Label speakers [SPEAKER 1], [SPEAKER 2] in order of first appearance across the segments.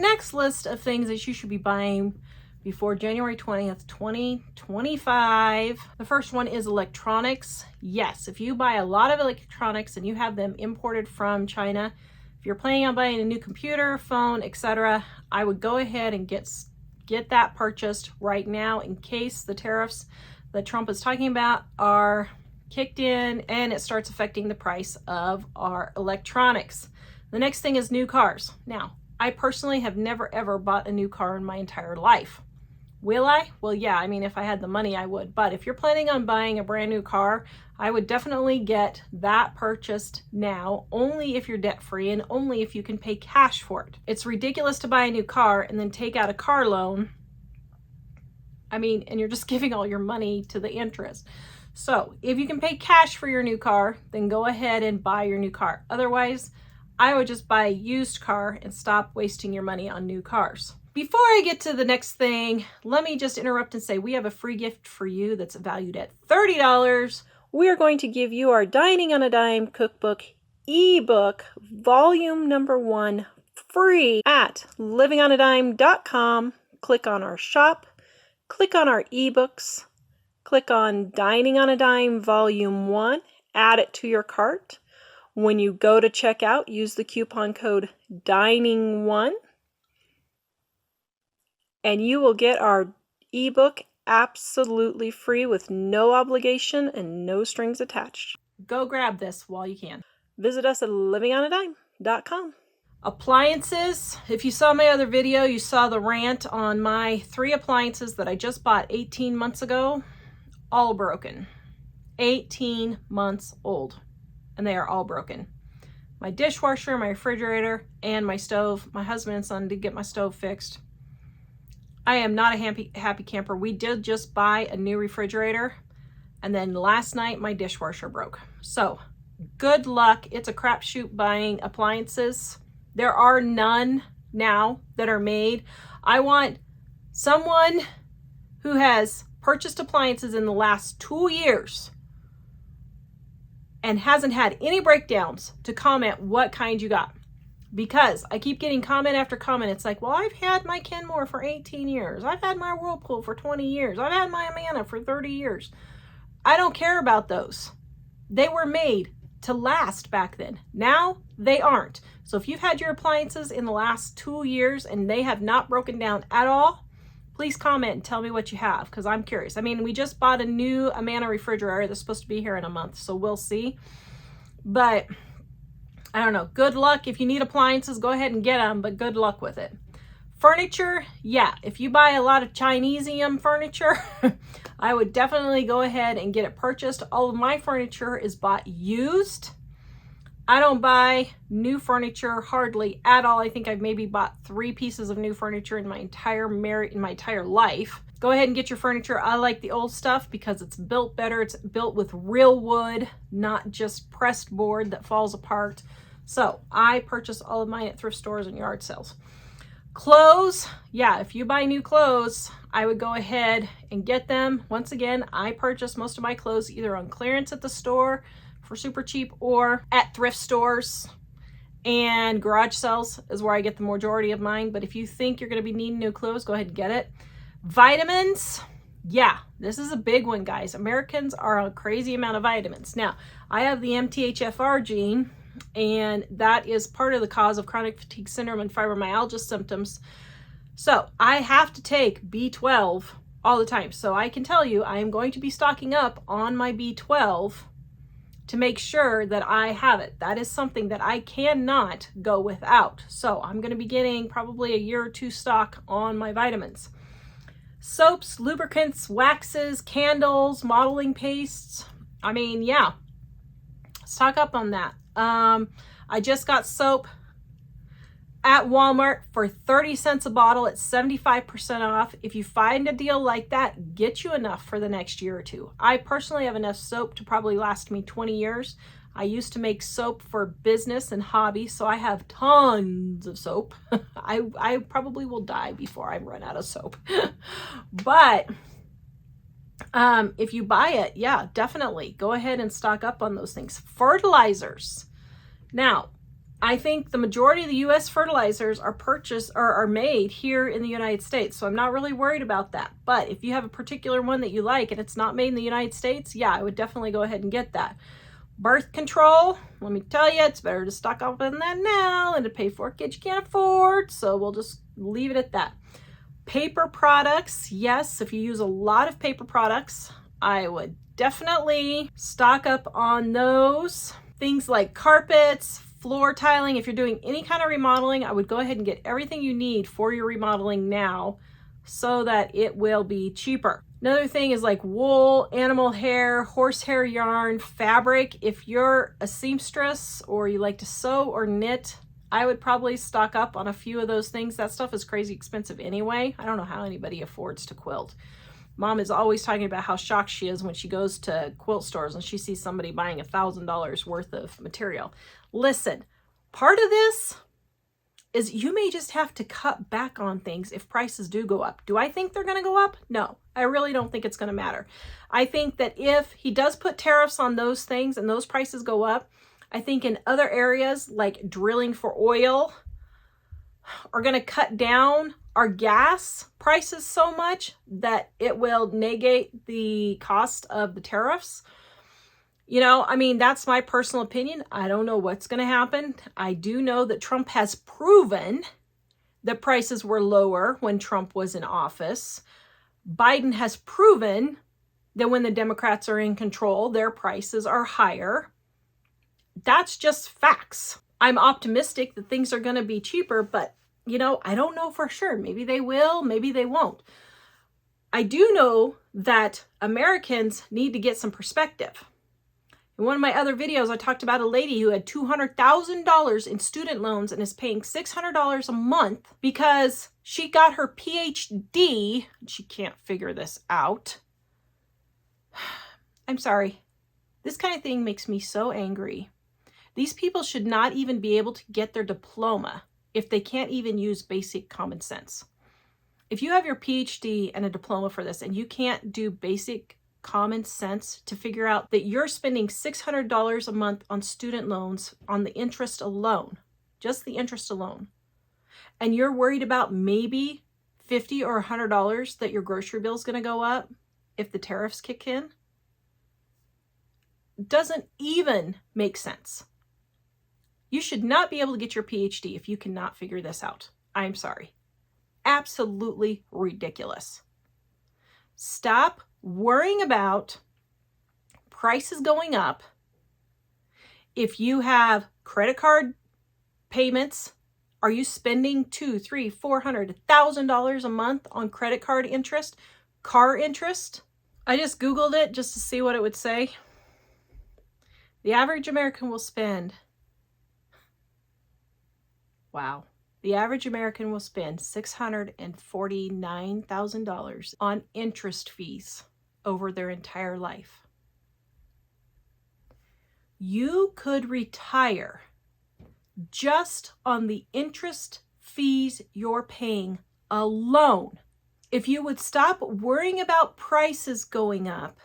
[SPEAKER 1] next list of things that you should be buying before January 20th, 2025. The first one is electronics. Yes, if you buy a lot of electronics and you have them imported from China, if you're planning on buying a new computer, phone, etc., I would go ahead and get that purchased right now in case the tariffs that Trump is talking about are kicked in and it starts affecting the price of our electronics. The next thing is new cars. Now, I personally have never ever bought a new car in my entire life. Will I? Well, yeah, I mean, if I had the money, I would. But if you're planning on buying a brand new car, I would definitely get that purchased now, only if you're debt-free and only if you can pay cash for it. It's ridiculous to buy a new car and then take out a car loan. I mean, and you're just giving all your money to the interest. So if you can pay cash for your new car, then go ahead and buy your new car. Otherwise, I would just buy a used car and stop wasting your money on new cars. Before I get to the next thing, let me just interrupt and say we have a free gift for you that's valued at $30. We are going to give you our Dining on a Dime cookbook ebook, volume number 1, free at livingonadime.com. Click on our shop, click on our ebooks, click on Dining on a Dime volume 1, add it to your cart. When you go to checkout, use the coupon code DINING1. And you will get our ebook absolutely free with no obligation and no strings attached. Go grab this while you can. Visit us at livingonadime.com. Appliances. If you saw my other video, you saw the rant on my 3 appliances that I just bought 18 months ago. All broken. 18 months old. And they are all broken. My dishwasher, my refrigerator, and my stove. My husband and son did get my stove fixed. I am not a happy camper. We did just buy a new refrigerator, and then last night my dishwasher broke. So good luck. It's a crapshoot buying appliances. There are none now that are made. I want someone who has purchased appliances in the last 2 years and hasn't had any breakdowns to comment what kind you got. Because I keep getting comment after comment. It's like, well, I've had my Kenmore for 18 years. I've had my Whirlpool for 20 years. I've had my Amana for 30 years. I don't care about those. They were made to last back then. Now they aren't. So if you've had your appliances in the last 2 years and they have not broken down at all, please comment and tell me what you have, because I'm curious. I mean, we just bought a new Amana refrigerator that's supposed to be here in a month, so we'll see. But I don't know. Good luck. If you need appliances, go ahead and get them, but good luck with it. Furniture, yeah. If you buy a lot of Chinesium furniture, I would definitely go ahead and get it purchased. All of my furniture is bought used. I don't buy new furniture hardly at all. I think I've maybe bought 3 pieces of new furniture in my entire life. Go ahead and get your furniture. I like the old stuff because it's built better. It's built with real wood, not just pressed board that falls apart. So I purchase all of mine at thrift stores and yard sales. Clothes, yeah, if you buy new clothes, I would go ahead and get them. Once again, I purchase most of my clothes either on clearance at the store for super cheap or at thrift stores, and garage sales is where I get the majority of mine. But if you think you're going to be needing new clothes, go ahead and get it. Vitamins, yeah, this is a big one, guys. Americans are on a crazy amount of vitamins. Now, I have the MTHFR gene, and that is part of the cause of chronic fatigue syndrome and fibromyalgia symptoms. So I have to take B12 all the time. So I can tell you I am going to be stocking up on my B12 to make sure that I have it. That is something that I cannot go without. So I'm going to be getting probably a year or 2 stock on my vitamins. Soaps, lubricants, waxes, candles, modeling pastes. I mean, yeah, stock up on that. I just got soap at Walmart for 30 cents a bottle. It's 75% off. If you find a deal like that, get you enough for the next year or 2. I personally have enough soap to probably last me 20 years. I used to make soap for business and hobby, so I have tons of soap. I probably will die before I run out of soap. But if you buy it, yeah, definitely go ahead and stock up on those things. Fertilizers. Now, I think the majority of the U.S. fertilizers are purchased or are made here in the United States. So I'm not really worried about that. But if you have a particular one that you like and it's not made in the United States, yeah, I would definitely go ahead and get that. Birth control, let me tell you, it's better to stock up on that now than to pay for kids you can't afford. So we'll just leave it at that. Paper products, yes, if you use a lot of paper products, I would definitely stock up on those. Things like carpets, floor tiling, if you're doing any kind of remodeling, I would go ahead and get everything you need for your remodeling now so that it will be cheaper. Another thing is like wool, animal hair, horsehair yarn, fabric. If you're a seamstress or you like to sew or knit, I would probably stock up on a few of those things. That stuff is crazy expensive anyway. I don't know how anybody affords to quilt. Mom is always talking about how shocked she is when she goes to quilt stores and she sees somebody buying $1,000 worth of material. Listen, part of this is you may just have to cut back on things if prices do go up. Do I think they're going to go up? No, I really don't think it's going to matter. I think that if he does put tariffs on those things and those prices go up, I think in other areas like drilling for oil are going to cut down our gas prices so much that it will negate the cost of the tariffs. You know, I mean, that's my personal opinion. I don't know what's going to happen. I do know that Trump has proven that prices were lower when Trump was in office. Biden has proven that when the Democrats are in control, their prices are higher. That's just facts. I'm optimistic that things are going to be cheaper, but, you know, I don't know for sure. Maybe they will, maybe they won't. I do know that Americans need to get some perspective. In one of my other videos, I talked about a lady who had $200,000 in student loans and is paying $600 a month because she got her PhD. She can't figure this out. I'm sorry. This kind of thing makes me so angry. These people should not even be able to get their diploma if they can't even use basic common sense. If you have your PhD and a diploma for this and you can't do basic common sense to figure out that you're spending $600 a month on student loans on the interest alone, just the interest alone, and you're worried about maybe $50 or $100 that your grocery bill is going to go up if the tariffs kick in, doesn't even make sense. You should not be able to get your PhD if you cannot figure this out. I'm sorry. Absolutely ridiculous. Stop worrying about prices going up. If you have credit card payments, are you spending $200, $300, $400, $1,000 a month on credit card interest, car interest? I just Googled it just to see what it would say. The average American will spend, the average American will spend $649,000 on interest fees over their entire life. You could retire just on the interest fees you're paying alone if you would stop worrying about prices going up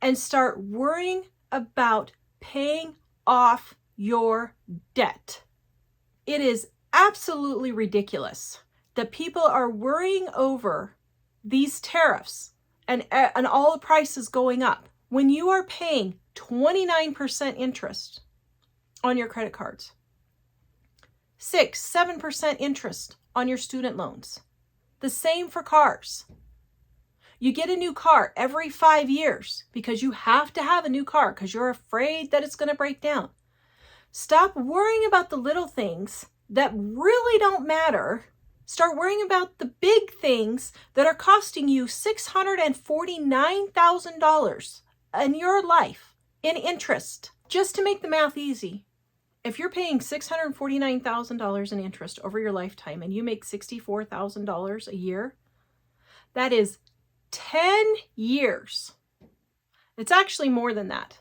[SPEAKER 1] and start worrying about paying off your debt. It is absolutely ridiculous that people are worrying over these tariffs and all the prices going up when you are paying 29% interest on your credit cards, 6-7% interest on your student loans. The same for cars. You get a new car every 5 years because you have to have a new car because you're afraid that it's going to break down. Stop worrying about the little things that really don't matter. Start worrying about the big things that are costing you $649,000 in your life in interest. Just to make the math easy, if you're paying $649,000 in interest over your lifetime and you make $64,000 a year, that is 10 years. It's actually more than that.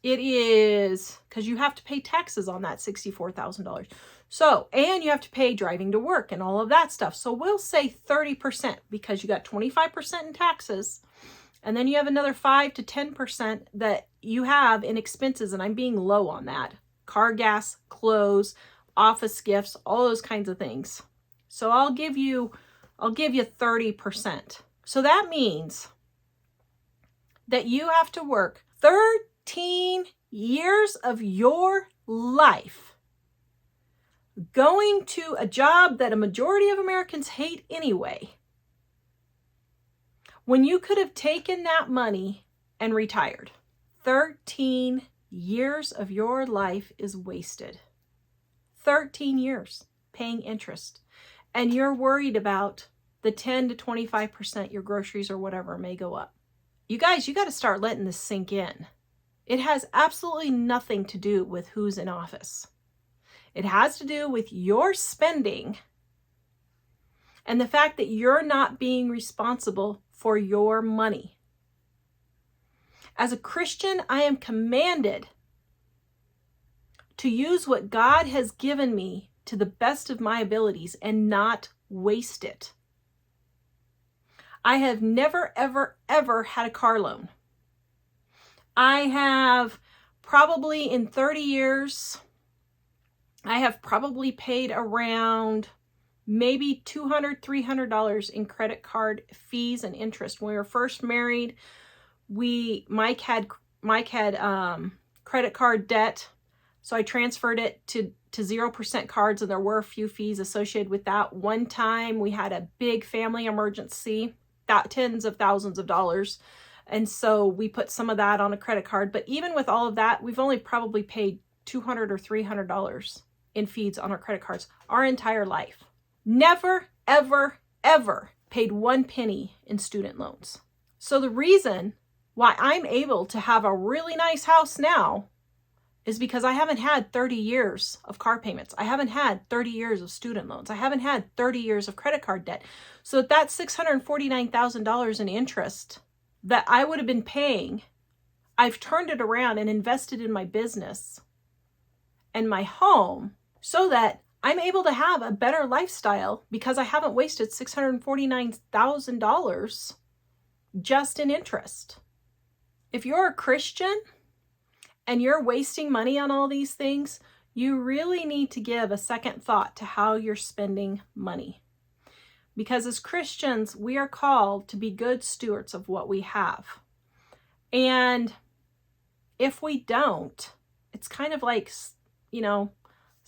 [SPEAKER 1] It is, because you have to pay taxes on that $64,000. So, and you have to pay driving to work and all of that stuff. So we'll say 30% because you got 25% in taxes. And then you have another 5 to 10% that you have in expenses. And I'm being low on that. car gas, clothes, office gifts, all those kinds of things. So I'll give you 30%. So that means that you have to work 13 years of your life going to a job that a majority of Americans hate anyway, when you could have taken that money and retired. 13 years of your life is wasted. 13 years paying interest. And you're worried about the 10 to 25% your groceries or whatever may go up. You guys, you got to start letting this sink in. It has absolutely nothing to do with who's in office. It has to do with your spending and the fact that you're not being responsible for your money. As a Christian, I am commanded to use what God has given me to the best of my abilities and not waste it. I have never, ever, ever had a car loan. I have probably in 30 years, I have probably paid around maybe $200, $300 in credit card fees and interest. When we were first married, Mike had credit card debt. So I transferred it to 0% cards, and there were a few fees associated with that. One time we had a big family emergency, tens of thousands of dollars. And so we put some of that on a credit card. But even with all of that, we've only probably paid $200 or $300 in fees on our credit cards our entire life. Never, ever, ever paid one penny in student loans. So the reason why I'm able to have a really nice house now is because I haven't had 30 years of car payments. I haven't had 30 years of student loans. I haven't had 30 years of credit card debt. So that $649,000 in interest that I would have been paying, I've turned it around and invested in my business and my home so that I'm able to have a better lifestyle because I haven't wasted $649,000 just in interest. If you're a Christian and you're wasting money on all these things, you really need to give a second thought to how you're spending money. Because as Christians, we are called to be good stewards of what we have. And if we don't, it's kind of like,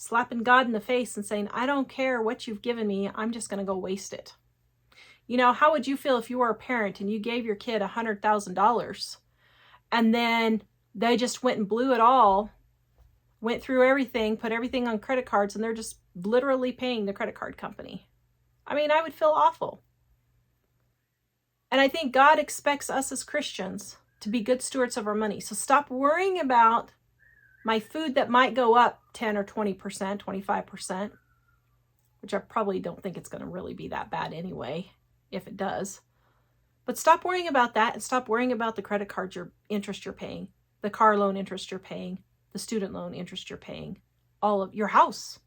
[SPEAKER 1] slapping God in the face and saying, I don't care what you've given me, I'm just going to go waste it. How would you feel if you were a parent and you gave your kid $100,000 and then they just went and blew it all, went through everything, put everything on credit cards, and they're just literally paying the credit card company? I would feel awful. And I think God expects us as Christians to be good stewards of our money. So stop worrying about my food that might go up 10 or 20%, 25%, which I probably don't think it's going to really be that bad anyway, if it does. But stop worrying about that and stop worrying about the credit card interest you're paying, the car loan interest you're paying, the student loan interest you're paying, all of your house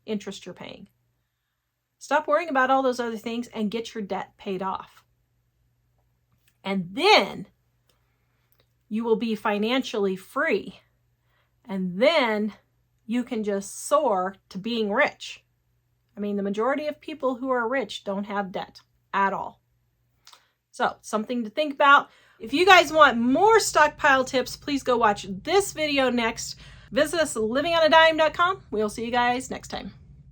[SPEAKER 1] interest you're paying. Stop worrying about all those other things and get your debt paid off. And then you will be financially free. And then you can just soar to being rich. The majority of people who are rich don't have debt at all. So, something to think about. If you guys want more stockpile tips, please go watch this video next. Visit us at livingonadime.com. We'll see you guys next time.